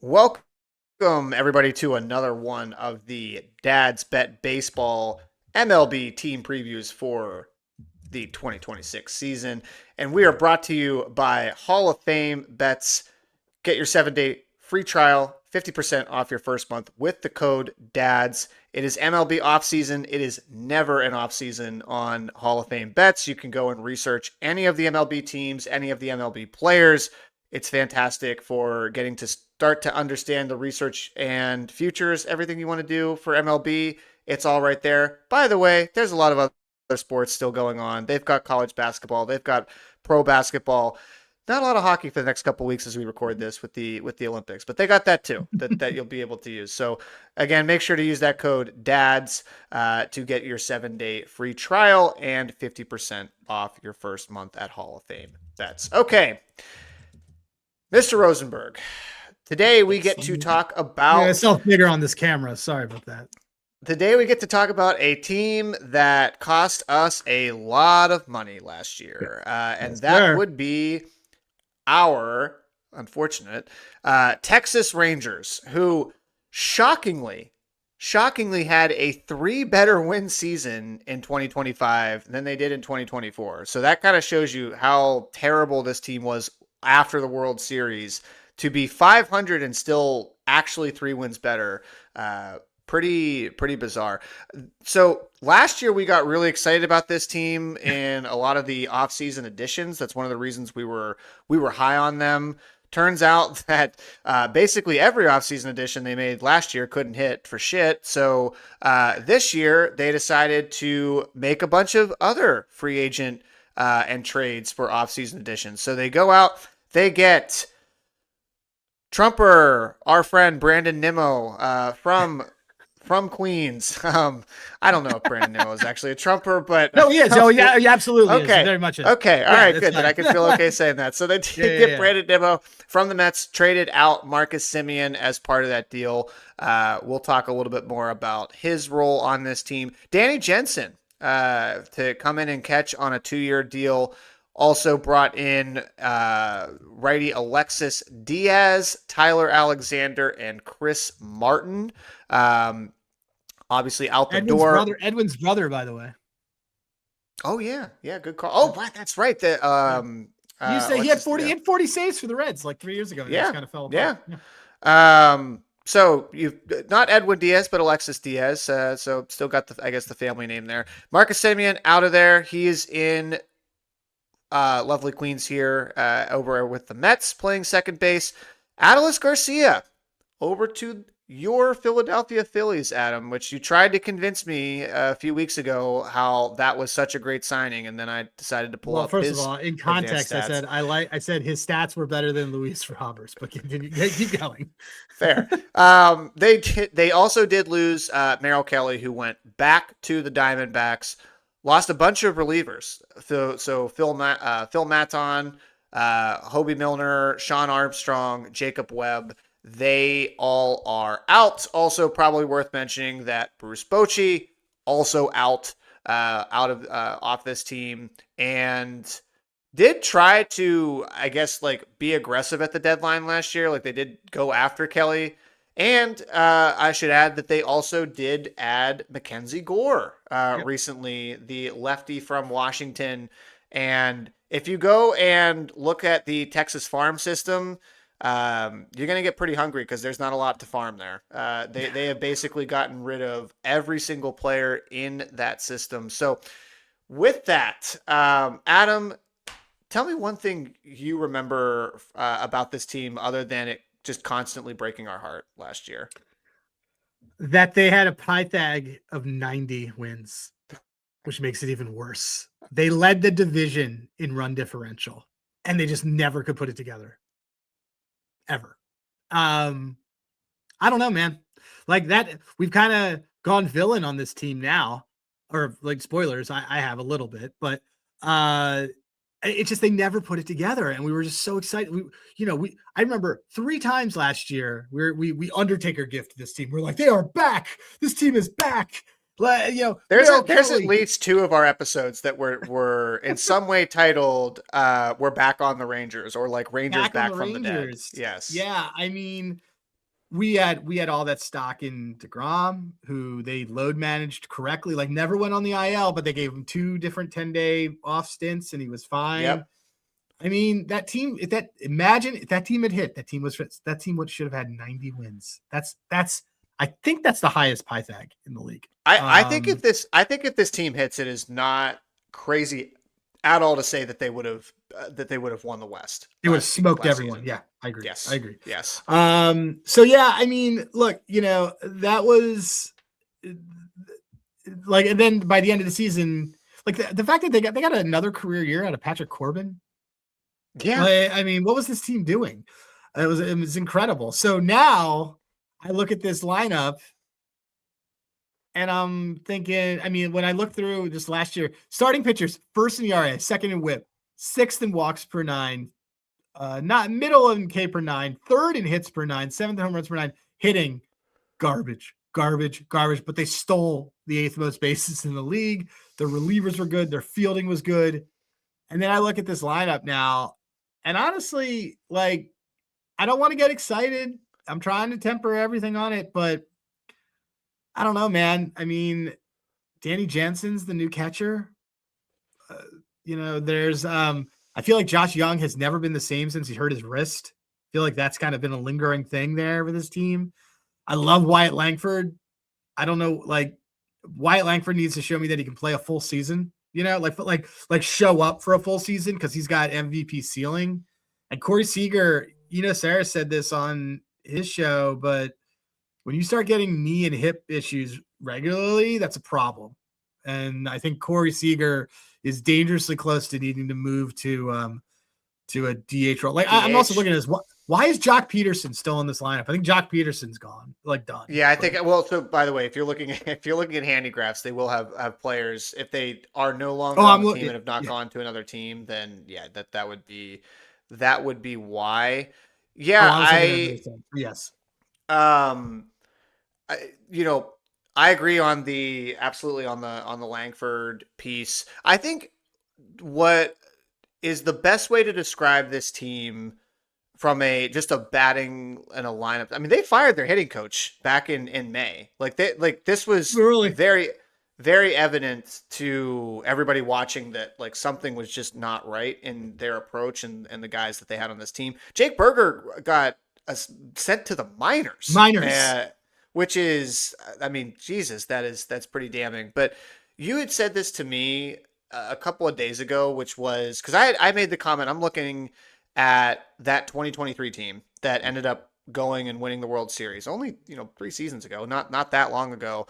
Welcome, everybody, to another one of the Dad's Bet Baseball MLB team previews for the 2026 season. And we are brought to you by Hall of Fame Bets. Get your 7-day free trial, 50% off your first month with the code DADS. It is MLB offseason. It is never an offseason on Hall of Fame Bets. You can go and research any of the MLB teams, any of the MLB players. It's fantastic for getting to start to understand the research and futures, everything you want to do for MLB. It's all right there. By the way, there's a lot of other sports still going on. They've got college basketball, they've got pro basketball. Not a lot of hockey for the next couple of weeks as we record this with the Olympics, but they got that too that you'll be able to use. So again, make sure to use that code DADS to get your 7-day free trial and 50% off your first month at Hall of Fame Bets. Okay, Mr. Rosenberg, today we get to talk about myself bigger on this camera. Sorry about that. Today we get to talk about a team that cost us a lot of money last year, and that would be our unfortunate Texas Rangers, who shockingly had a 3 better win season in 2025 than they did in 2024. So that kind of shows you how terrible this team was after the World Series to be 500 and still actually 3 wins better. Pretty bizarre. So last year we got really excited about this team in a lot of the offseason additions. That's one of the reasons we were high on them. Turns out that basically every offseason addition they made last year couldn't hit for shit. So this year they decided to make a bunch of other free agent and trades for offseason additions. So they go out, they get Trumper, our friend Brandon Nimmo from Queens. I don't know if Brandon Nimmo is actually a Trumper, but no, he is. Oh, yeah, absolutely. Okay, is. Very much. Okay, all right, good. Then I can feel okay saying that. So they get Brandon Nimmo from the Mets, traded out Marcus Semien as part of that deal. We'll talk a little bit more about his role on this team. Danny Jensen to come in and catch on a 2-year deal. Also brought in righty Alexis Diaz, Tyler Alexander, and Chris Martin. Obviously out the door. Edwin's brother, by the way. Oh yeah, good call. Oh, that's right. The you say he had 40 saves for the Reds like 3 years ago. Yeah, just kind of fell apart. Yeah. So you've not Edwin Diaz, but Alexis Diaz. So still got the family name there. Marcus Semien out of there. He is in lovely Queens here over with the Mets playing second base. Adolis Garcia over to your Philadelphia Phillies, Adam, which you tried to convince me a few weeks ago how that was such a great signing, and then I decided to pull up. First of all, in context, I said his stats were better than Luis Roberts, but keep going. Fair. They also did lose Merrill Kelly, who went back to the Diamondbacks. Lost a bunch of relievers. So Phil Maton, Hobie Milner, Sean Armstrong, Jacob Webb. They all are out. Also, probably worth mentioning that Bruce Bochy also out off this team, and did try to, I guess, be aggressive at the deadline last year. Like they did go after Kelly. And I should add that they also did add Mackenzie Gore recently, the lefty from Washington. And if you go and look at the Texas farm system, you're going to get pretty hungry because there's not a lot to farm there. They have basically gotten rid of every single player in that system. So with that, Adam, tell me one thing you remember about this team other than it just constantly breaking our heart last year. That they had a Pythag of 90 wins, which makes it even worse. They led the division in run differential, and they just never could put it together. Ever. I don't know, man. Like that, we've kind of gone villain on this team now, or like spoilers. I have a little bit, but it's just they never put it together, and we were just so excited. I remember 3 times last year we Undertaker gift this team. We're like, they are back. This team is back. There's at least 2 of our episodes that were in some way titled "We're back on the Rangers" or like Rangers back from the dead. Yes. Yeah, I mean, we had all that stock in DeGrom, who they load managed correctly, like never went on the IL, but they gave him 2 different 10-day off stints and he was fine. Yep. I mean, that team, imagine if that team had hit, that team should have had 90 wins. I think that's the highest Pythag in the league. I think if this team hits, it is not crazy at all to say that they would have won the West. It would have smoked everyone. Season. Yeah, I agree. Yes. I agree. Yes. So yeah, I mean, look, that was like, and then by the end of the season, like the fact that they got another career year out of Patrick Corbin. Yeah. Like, I mean, what was this team doing? It was incredible. So now I look at this lineup and I'm thinking, I mean, when I look through this last year, starting pitchers, first in ERA, second in WHIP, sixth in walks per 9, not middle in K per 9, third in hits per 9, seventh in home runs per 9, hitting garbage. But they stole the 8th most bases in the league. Their relievers were good. Their fielding was good. And then I look at this lineup now, and honestly, like, I don't want to get excited. I'm trying to temper everything on it, but I don't know, man. I mean, Danny Jansen's the new catcher. There's I feel like Josh Young has never been the same since he hurt his wrist. I feel like that's kind of been a lingering thing there with his team. I love Wyatt Langford. I don't know, like, Wyatt Langford needs to show me that he can play a full season, like show up for a full season, because he's got MVP ceiling. And Corey Seager, Sarah said this on his show, but when you start getting knee and hip issues regularly, that's a problem. And I think Corey Seager is dangerously close to needing to move to a DH role. Like, I'm also looking at this. Why is Jock Peterson still in this lineup? I think Jock Peterson's gone, like done. Yeah, I think. Well, so by the way, if you're looking at handigraphs, they will have players if they are no longer on the team and have not gone to another team. Then that would be why. Yeah, yes. I agree on the Langford piece. I think what is the best way to describe this team from just a batting and a lineup. I mean, they fired their hitting coach back in May. This was really very, very evident to everybody watching that like something was just not right in their approach and the guys that they had on this team. Jake Berger got sent to the minors. Which is, I mean, Jesus, that's pretty damning. But you had said this to me a couple of days ago, which was because I made the comment, I'm looking at that 2023 team that ended up going and winning the World Series only, 3 seasons ago, not that long ago.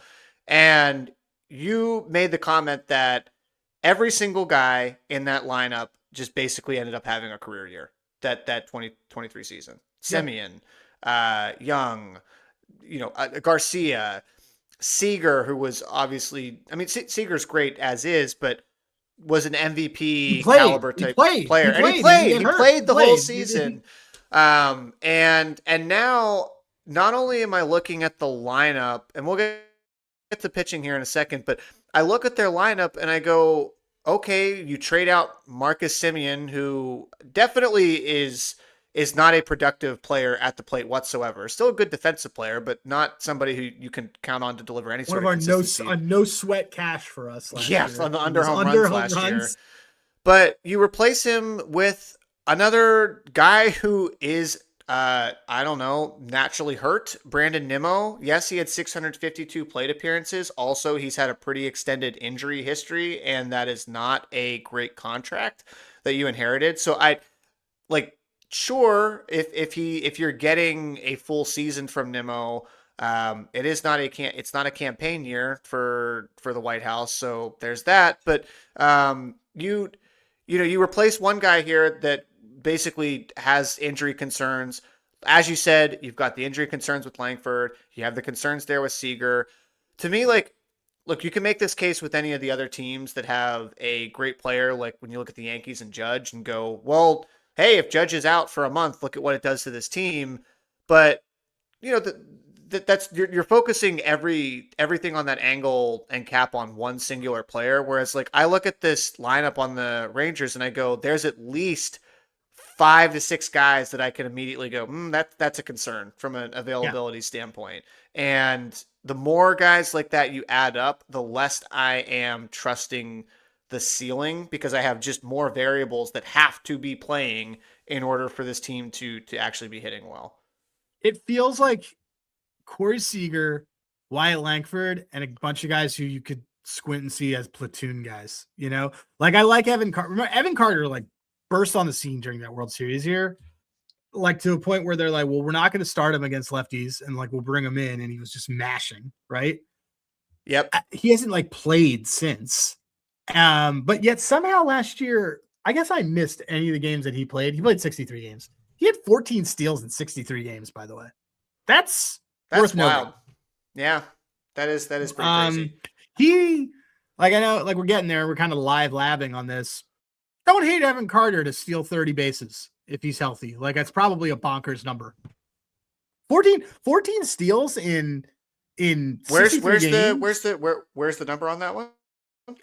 And you made the comment that every single guy in that lineup just basically ended up having a career year that 2023 season. Semien, Young, Garcia, Seager, who was obviously, I mean, Seager's great as is, but was an MVP caliber type player. He played the whole season. And now not only am I looking at the lineup, and we'll get to pitching here in a second, but I look at their lineup and I go, okay, you trade out Marcus Semien, who definitely is not a productive player at the plate whatsoever. Still a good defensive player, but not somebody who you can count on to deliver any sort of consistency. One of our no sweat cash for us last year. On the under home runs last year. But you replace him with another guy who is, I don't know, naturally hurt. Brandon Nimmo. Yes, he had 652 plate appearances. Also, he's had a pretty extended injury history, and that is not a great contract that you inherited. So sure, if you're getting a full season from Nimmo, it's not a campaign year for the White House, so there's that. But you replace one guy here that basically has injury concerns. As you said, you've got the injury concerns with Langford. You have the concerns there with Seager. To me, look, you can make this case with any of the other teams that have a great player. Like when you look at the Yankees and Judge and go, well, hey, if Judge is out for a month, look at what it does to this team. But that's you're focusing everything on that angle and cap on one singular player. Whereas like I look at this lineup on the Rangers and I go, there's at least 5 to 6 guys that I can immediately go, that's a concern from an availability standpoint. And the more guys like that you add up, the less I am trusting the ceiling, because I have just more variables that have to be playing in order for this team to actually be hitting well. It feels like Corey Seager, Wyatt Langford, and a bunch of guys who you could squint and see as platoon guys. You know, like I like Evan Carter. Remember, Evan Carter like burst on the scene during that World Series here, like to a point where they're like, well, we're not going to start him against lefties, and like we'll bring him in, and he was just mashing, right? Yep. He hasn't like played since. But yet somehow last year, I guess I missed any of the games that he played. He played 63 games. He had 14 steals in 63 games, by the way. That's worth wild. noting. Yeah, that is pretty crazy. He, like, I know, like we're getting there. We're kind of live labbing on this. Don't hate Evan Carter to steal 30 bases if he's healthy. Like, that's probably a bonkers number. 14 steals in where's games. where's the number on that one?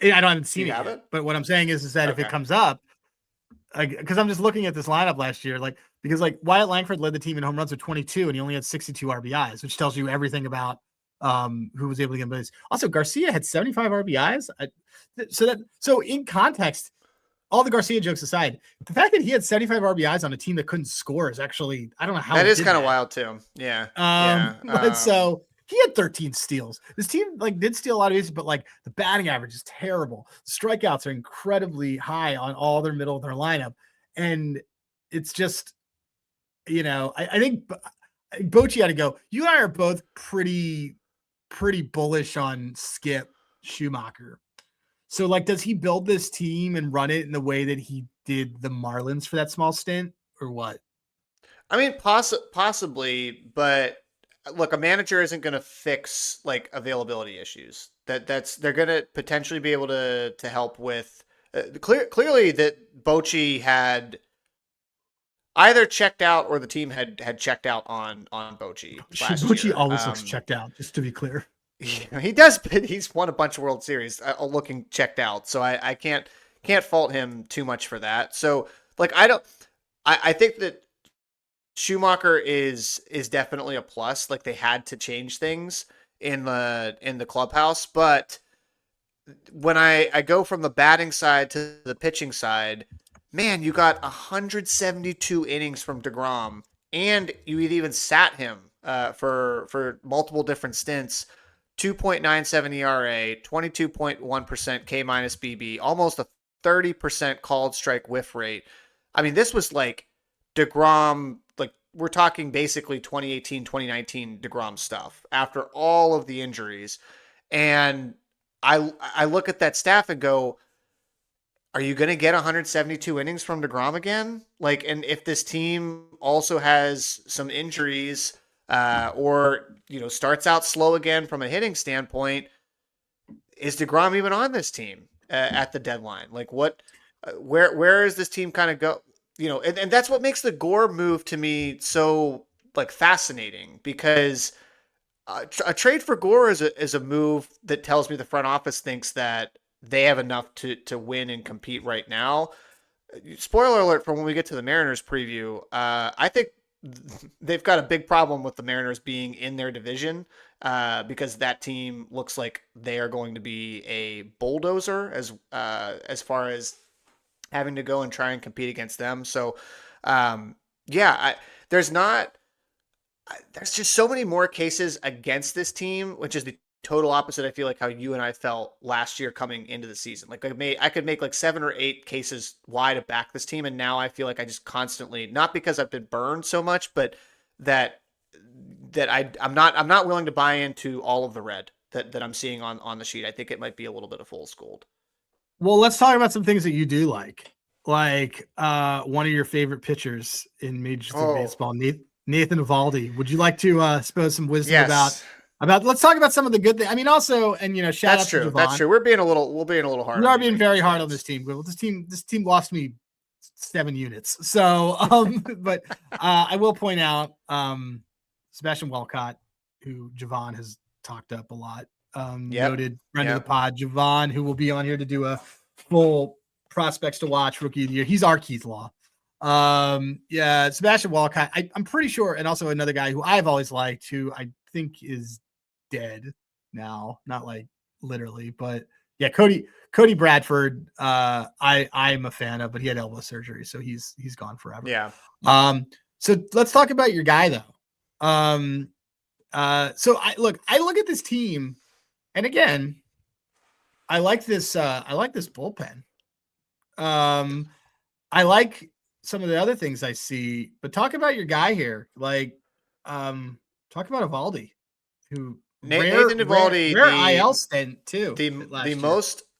I haven't seen it, but what I'm saying is that if it comes up, because I'm just looking at this lineup last year, like, because like Wyatt Langford led the team in home runs with 22 and he only had 62 RBIs, which tells you everything about who was able to get base. Also, Garcia had 75 RBIs. So in context, all the Garcia jokes aside, the fact that he had 75 RBIs on a team that couldn't score is actually, I don't know how that is kind of wild too. Yeah. But so he had 13 steals. This team like did steal a lot of bases, but like the batting average is terrible. The strikeouts are incredibly high on all their middle of their lineup. And it's just, you know, I think Bochy had to go. You and I are both pretty bullish on Skip Schumacher. So like, does he build this team and run it in the way that he did the Marlins for that small stint, or what? I mean, possibly, but look, a manager isn't going to fix like availability issues. They're going to potentially be able to help with. Clearly, that Bochy had either checked out or the team had checked out on Bochy. Bochy always looks checked out, just to be clear. He does. He's won a bunch of World Series looking checked out, so I can't fault him too much for that. So like I think that Schumacher is definitely a plus. Like they had to change things in the clubhouse, but when I go from the batting side to the pitching side, man, you got 172 innings from DeGrom, and you even sat him for multiple different stints. 2.97 ERA, 22.1% K minus BB, almost a 30% called strike whiff rate. I mean, this was like DeGrom, like we're talking basically 2018, 2019 DeGrom stuff after all of the injuries. And I look at that staff and go, are you going to get 172 innings from DeGrom again? Like, and if this team also has some injuries, or, you know, starts out slow again from a hitting standpoint, is DeGrom even on this team at the deadline? Like what, where is this team kind of go? You know, and that's what makes the Gore move to me so like fascinating, because a trade for Gore is a move that tells me the front office thinks that they have enough to win and compete right now. Spoiler alert for when we get to the Mariners preview. I think they've got a big problem with the Mariners being in their division, because that team looks like they are going to be a bulldozer as far as having to go and try and compete against them. So, there's just so many more cases against this team, which is the total opposite. I feel like how you and I felt last year coming into the season. Like I could make like 7 or 8 cases why to back this team, and now I feel like I just constantly, not because I've been burned so much, but that I'm not willing to buy into all of the red that I'm seeing on the sheet. I think it might be a little bit of fool's gold. Well, let's talk about some things that you do like one of your favorite pitchers in Major League Baseball, Nathan Eovaldi. Would you like to suppose some wisdom about? Let's talk about some of the good things. I mean, also, and you know, shout out to Javon. That's true. We're being a little hard. We are being very hard on this team. This team lost me 7 units. So, but I will point out Sebastian Walcott, who Javon has talked up a lot. Noted friend of the pod, Javon, who will be on here to do a full prospects to watch rookie of the year. He's our Keith Law. Yeah, Sebastian Walcott. I'm pretty sure, and also another guy who I've always liked, who I think is dead now, not like literally, but yeah, Cody Bradford. I'm a fan of, but he had elbow surgery, so he's gone forever. Yeah. So let's talk about your guy though. So I look at this team, and again, I like this bullpen. I like some of the other things I see, but talk about your guy here. Like, talk about Evaldi, who Nathan Eovaldi, rare IL stint too.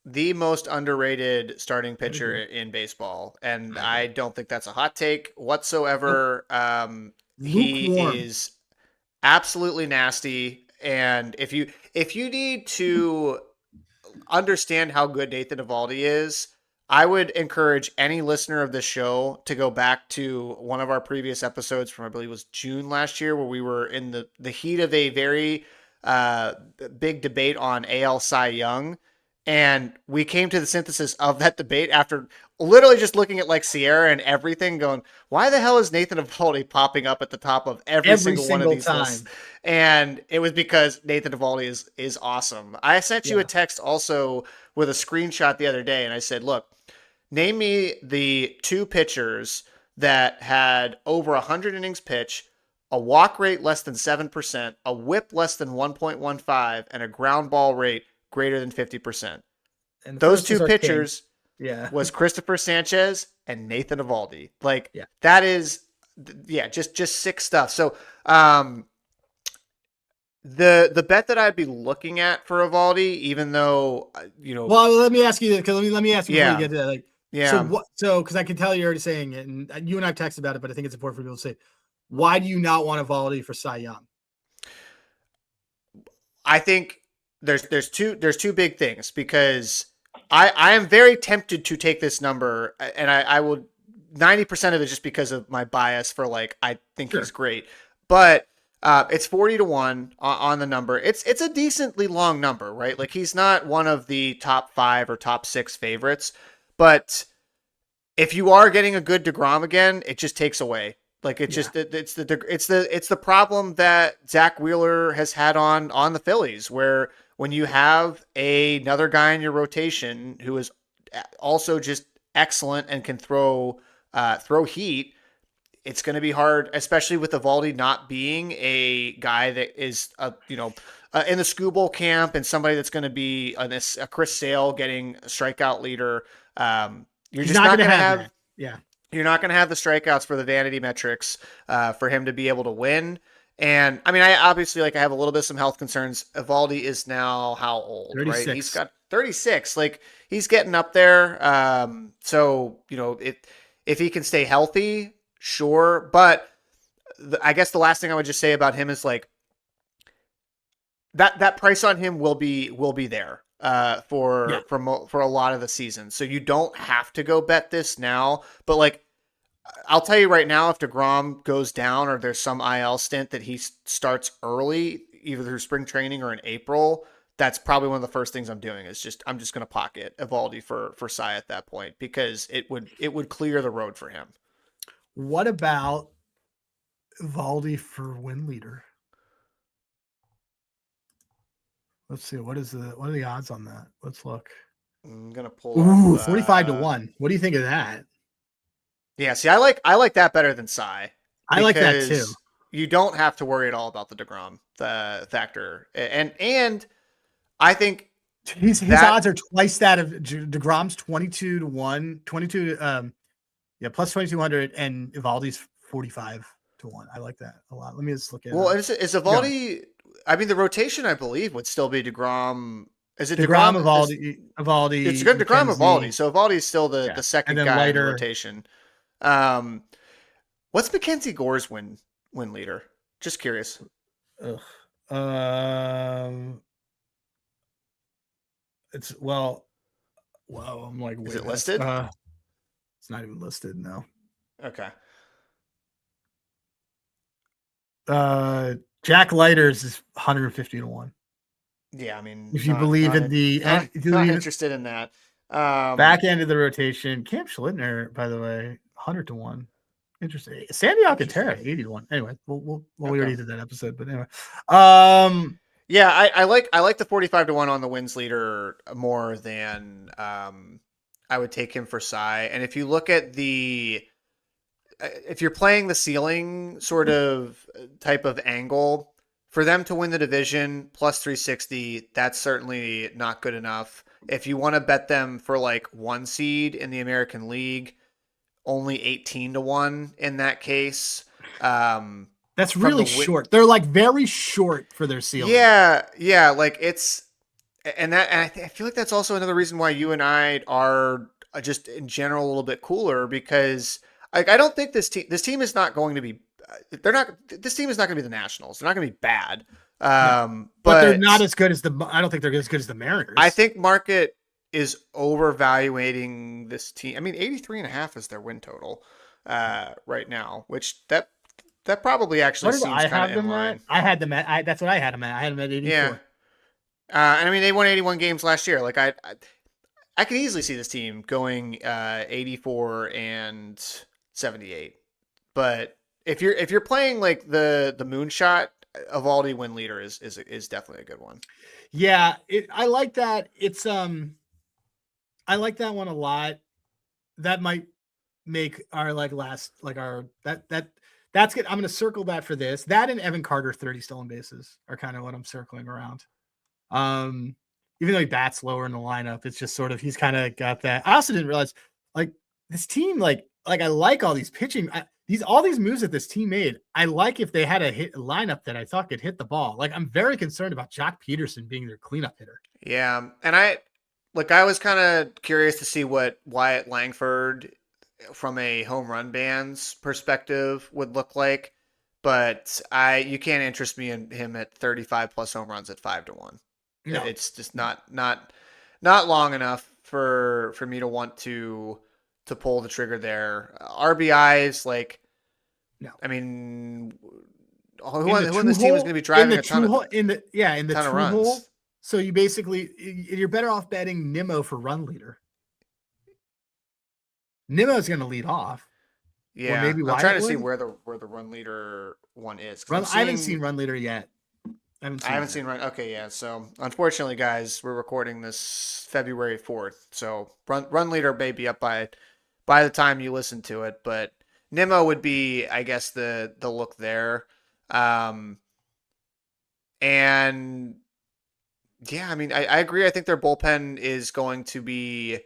the most underrated starting pitcher in baseball, and I don't think that's a hot take whatsoever. He Lukewarm. is absolutely nasty, and if you need to understand how good Nathan Eovaldi is, I would encourage any listener of this show to go back to one of our previous episodes from, I believe it was June last year, where we were in the heat of a very big debate on AL Cy Young. And we came to the synthesis of that debate after literally just looking at like Sierra and everything, going, why the hell is Nathan Eovaldi popping up at the top of every single one of these time. lists? And it was because Nathan Eovaldi is awesome. I sent you a text also with a screenshot the other day, and I said, look, name me the 2 pitchers that had over 100 innings pitched, a walk rate less than 7%, a whip less than 1.15, and a ground ball rate greater than 50%. And those 2 pitchers was Christopher Sanchez and Nathan Eovaldi. Like, that is, just sick stuff. So, the bet that I'd be looking at for Eovaldi, even though, well, let me ask you, because let me ask you before you get to that. Like, yeah. So because I can tell you're already saying it, and you and I've texted about it, but I think it's important for people to say, why do you not want Eovaldi for Cy Young? I think there's two big things, because I am very tempted to take this number, and I will 90% of it just because of my bias for, like, I think he's great, but it's 40-1 on the number. It's a decently long number, right? Like, he's not one of the top 5 or top 6 favorites, but if you are getting a good DeGrom again, it just takes away. Like, it's the problem that Zach Wheeler has had on the Phillies, where when you have another guy in your rotation who is also just excellent and can throw heat, it's going to be hard, especially with Eovaldi not being a guy that is in the Scooble camp, and somebody that's going to be a Chris Sale getting a strikeout leader. You're just not going to have that. Yeah. You're not going to have the strikeouts for the vanity metrics for him to be able to win. And I mean, I obviously, like, I have a little bit of some health concerns. Eovaldi is now how old, 36. Right? He's got 36. Like, he's getting up there. So, if he can stay healthy, sure. But I guess the last thing I would just say about him is, like, that price on him will be there for a lot of the season. So you don't have to go bet this now, but, like, I'll tell you right now, if DeGrom goes down or there's some IL stint that he starts early, either through spring training or in April, that's probably one of the first things I'm doing. Is I'm just going to pocket Eovaldi for Cy at that point, because it would clear the road for him. What about Eovaldi for win leader? Let's see. What are the odds on that? Let's look. I'm gonna pull. 45-1. What do you think of that? Yeah, see, I like that better than Cy. I like that too. You don't have to worry at all about the DeGrom factor, and I think his odds are twice that of DeGrom's 22-1, plus 2,200, and Eovaldi's 45-1. I like that a lot. Let me just look at it. Well, is Eovaldi? I mean, the rotation, I believe, would still be DeGrom. Is it DeGrom, Eovaldi? It's good, DeGrom, Eovaldi. So Eovaldi is still the second guy in the rotation. What's Mackenzie Gore's win leader? Just curious. It's well, I'm like, is it listed? It's not even listed. No. Okay. Jack Leiter's is 150-1. Yeah, I mean, if you believe in the, not interested in that. Back end of the rotation. Cam Schlittner, by the way, 100 to 1. Interesting. Sandy Alcantara, Interesting. 80 to 1. Anyway, we Okay. already did that episode, but anyway. Yeah, I like the 45 to 1 on the wins leader more than I would take him for Cy. And if you look at if you're playing the ceiling sort of type of angle, for them to win the division plus 360, that's certainly not good enough. If you want to bet them for like 1 seed in the American League, only 18 to 1 in that case. That's From really short. They're like very short for their ceiling. Yeah, like it's and I feel like that's also another reason why you and I are just in general a little bit cooler, because like I don't think this team is not going to be this team is not going to be the Nationals. They're not going to be bad. No. But they're not But as good as I don't think they're as good as the Mariners. I think market is overvaluating this team. I mean, 83.5 is their win total right now, which that probably actually seems kind of in line. I had them at that's what I had them at. I had them at 84. Yeah. And I mean, they won 81 games last year. Like I could easily see this team going 84 and 78. But if you're playing like the moonshot, Evaldi win leader is definitely a good one. Yeah, I like that. I like that one a lot. That might make our that's good. I'm going to circle that for this. That and Evan Carter 30 stolen bases are kind of what I'm circling around. Even though he bats lower in the lineup, it's just sort of he's kind of got that. I also didn't realize like this team like I like all these pitching all these moves that this team made. I like if they had a lineup that I thought could hit the ball. Like I'm very concerned about Jock Peterson being their cleanup hitter. Yeah, and I was kind of curious to see what Wyatt Langford from a home run band's perspective would look like, but you can't interest me in him at 35 plus home runs at 5 to 1. No. It's just not long enough for me to want to pull the trigger there. RBIs, like, no. I mean, who on this team is going to be driving a ton of runs? So you basically you're better off betting Nimmo for run leader. Nimmo's going to lead off. Yeah, or maybe I'm trying to see where the run leader one is. I haven't seen run leader yet. I haven't seen run. Okay, yeah. So unfortunately, guys, we're recording this February 4th. So run leader may be up by the time you listen to it, but Nimmo would be, I guess, the look there. And yeah, I mean, I agree. I think their bullpen is going to be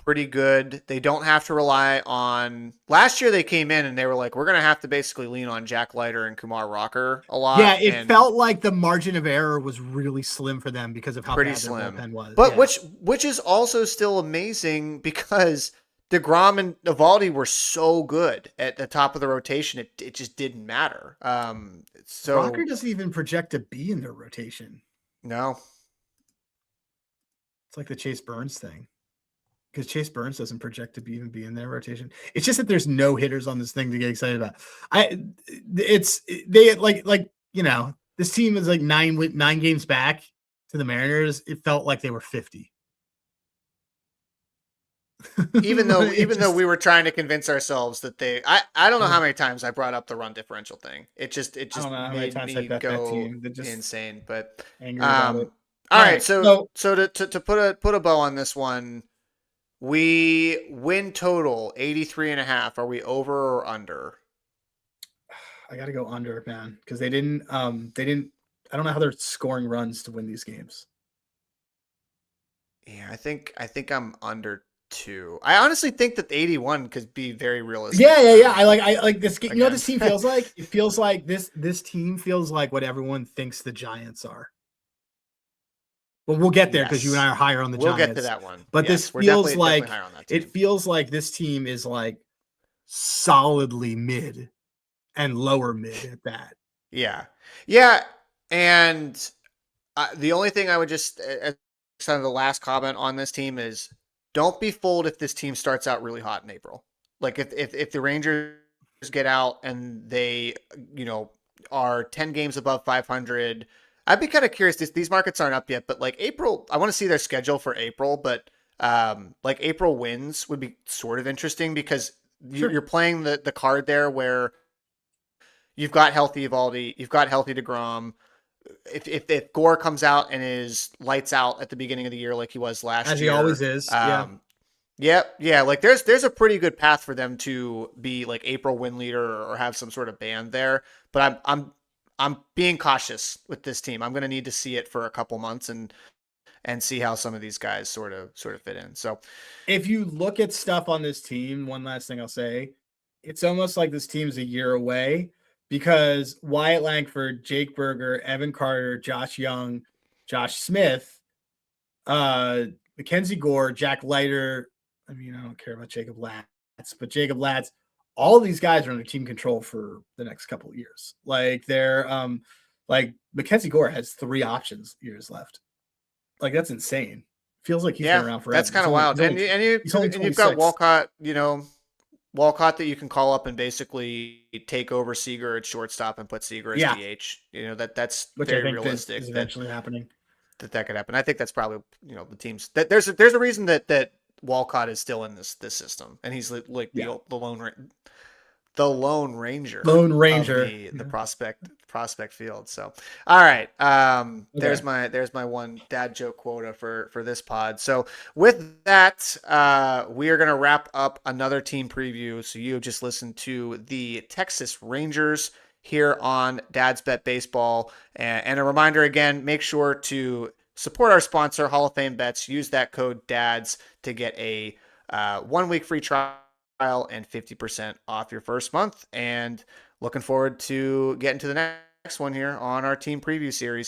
pretty good. They don't have to rely on. Last year they came in and they were like, we're going to have to basically lean on Jack Leiter and Kumar Rocker a lot. Yeah, it felt like the margin of error was really slim for them because of how bad their bullpen was. But which is also still amazing because DeGrom and Evaldi were so good at the top of the rotation. It just didn't matter. So Rocker doesn't even project to be in their rotation. No. It's like the Chase Burns thing. Because Chase Burns doesn't project to even be in their rotation. It's just that there's no hitters on this thing to get excited about. This team is like nine games back to the Mariners. It felt like they were 50. Even though we were trying to convince ourselves that I don't know how many times I brought up the run differential thing. It just made me go insane. But angry about it. All right, so to put a bow on this one. We win total 83.5. Are we over or under? I got to go under, man, because they didn't. I don't know how they're scoring runs to win these games. Yeah, I think I'm under 2. I honestly think that the 81 could be very realistic. Yeah. I like this game. You know what this team feels like? It feels like this team feels like what everyone thinks the Giants are. Well, we'll get there because you and I are higher on the Giants. We'll get to that one. But this feels like it feels like this team is like solidly mid and lower mid at that. Yeah. And the only thing I would just kind of the last comment on this team is don't be fooled if this team starts out really hot in April. Like if the Rangers get out and they, are 10 games above 500. I'd be kind of curious. These markets aren't up yet, but like April, I want to see their schedule for April. But like April wins would be sort of interesting because Sure. you're playing the card there where you've got healthy Evaldi, you've got healthy DeGrom. If Gore comes out and is lights out at the beginning of the year like he was last As he year, always is. Yeah. yeah, like there's a pretty good path for them to be like April win leader or have some sort of band there. But I'm being cautious with this team. I'm going to need to see it for a couple months and see how some of these guys sort of fit in. So If you look at stuff on this team, one last thing I'll say, it's almost like this team's a year away because Wyatt Langford, Jake Berger, Evan Carter, Josh Young, Josh Smith, Mackenzie Gore, Jack Leiter. I mean, I don't care about Jacob Latz, but Jacob Latz, all of these guys are under team control for the next couple of years. Like they're like Mackenzie Gore has 3 options years left. Like that's insane. Feels like he's been around forever. that's kind of wild. And He's only and you've got 26. Walcott, Walcott that you can call up and basically take over Seager at shortstop and put Seager as DH. That's which very I think realistic. is eventually happening. That could happen. I think that's probably the teams that there's a reason that Walcott is still in this system, and he's like the Lone Ranger of the prospect field. So, all right, there's my one dad joke quota for this pod. So with that, we are gonna wrap up another team preview. So you just listened to the Texas Rangers here on Dad's Bet Baseball, and a reminder again, make sure to support our sponsor, Hall of Fame Bets. Use that code DADS to get a 1 week free trial and 50% off your first month. And looking forward to getting to the next one here on our team preview series.